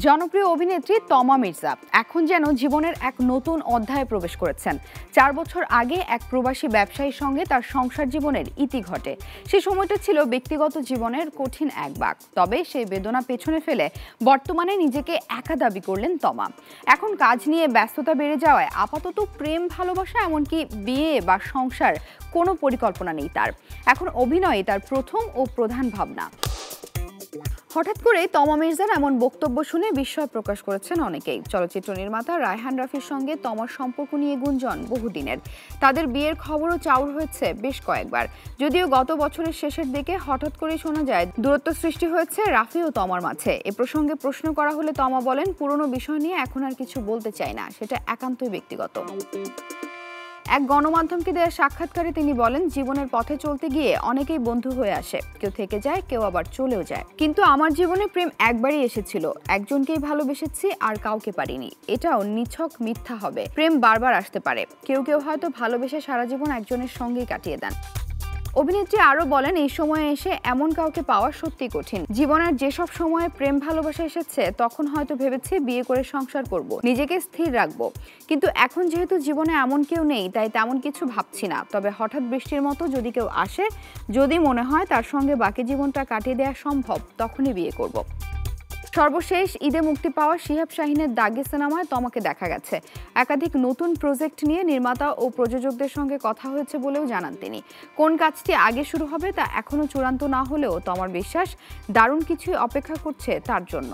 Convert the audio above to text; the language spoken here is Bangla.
জনপ্রিয় অভিনেত্রী তমা মির্জা এখন যেন জীবনের এক নতুন অধ্যায়ে প্রবেশ করেছেন। 4 বছর আগে এক প্রবাসী ব্যবসায়ীর সঙ্গে তার সংসার জীবনের ইতি ঘটে। সেই সময়টা ছিল ব্যক্তিগত জীবনের কঠিন এক বাঁক। তবে সেই বেদনা পেছনে ফেলে বর্তমানে নিজেকে একা দাবি করলেন তমা। এখন কাজ নিয়ে ব্যস্ততা বেড়ে যাওয়ায় আপাতত প্রেম, ভালোবাসা, এমনকি বিয়ে বা সংসার কোনো পরিকল্পনা নেই তার। এখন অভিনয় তার প্রথম ও প্রধান ভাবনা। হঠাৎ করে তমা মির্জার এমন বক্তব্য শুনে বিস্ময় প্রকাশ করেছেন অনেকেই। চলচ্চিত্র নির্মাতা রায়হান রাফির সঙ্গে তমার সম্পর্ক নিয়ে গুঞ্জন বহুদিনের। তাদের বিয়ের খবরও চাউর হয়েছে বেশ কয়েকবার। যদিও গত বছরের শেষের দিকে হঠাৎ করে শোনা যায় দূরত্ব সৃষ্টি হয়েছে রাফি ও তমার মাঝে। এ প্রসঙ্গে প্রশ্ন করা হলে তমা বলেন, পুরনো বিষয় নিয়ে এখন আর কিছু বলতে চাই না, সেটা একান্তই ব্যক্তিগত। এক গণমাধ্যমকে দেওয়া সাক্ষাৎকারে তিনি বলেন, জীবনের পথে চলতে গিয়ে অনেকেই বন্ধু হয়ে আসে, কেউ থেকে যায়, কেউ আবার চলেও যায়। কিন্তু আমার জীবনে প্রেম একবারই এসেছিল, একজনকেই ভালোবেসেছি, আর কাউকে পারিনি। এটাও নিছক মিথ্যা হবে। প্রেম বারবার আসতে পারে, কেউ কেউ হয়তো ভালোবেসে সারা জীবন একজনের সঙ্গেই কাটিয়ে দেন। অভিনেত্রী আরও বলেন, এই সময়ে এসে এমন কাউকে পাওয়া সত্যি কঠিন। জীবনের যেসব সময়ে প্রেম ভালোবাসা এসেছে তখন হয়তো ভেবেছি বিয়ে করে সংসার করব, নিজেকে স্থির রাখবো। কিন্তু এখন যেহেতু জীবনে এমন কেউ নেই, তাই তেমন কিছু ভাবছি না। তবে হঠাৎ বৃষ্টির মতো যদি কেউ আসে, যদি মনে হয় তার সঙ্গে বাকি জীবনটা কাটিয়ে দেওয়া সম্ভব, তখনই বিয়ে করব। সর্বশেষ ঈদে মুক্তি পাওয়া শিহাব শাহীনের দাগি সিনেমায় তমাকে দেখা গেছে। একাধিক নতুন প্রজেক্ট নিয়ে নির্মাতা ও প্রযোজকদের সঙ্গে কথা হয়েছে বলেও জানান তিনি। কোন কাজটি আগে শুরু হবে তা এখনো চূড়ান্ত না হলেও তমার বিশ্বাস দারুণ কিছুই অপেক্ষা করছে তার জন্য।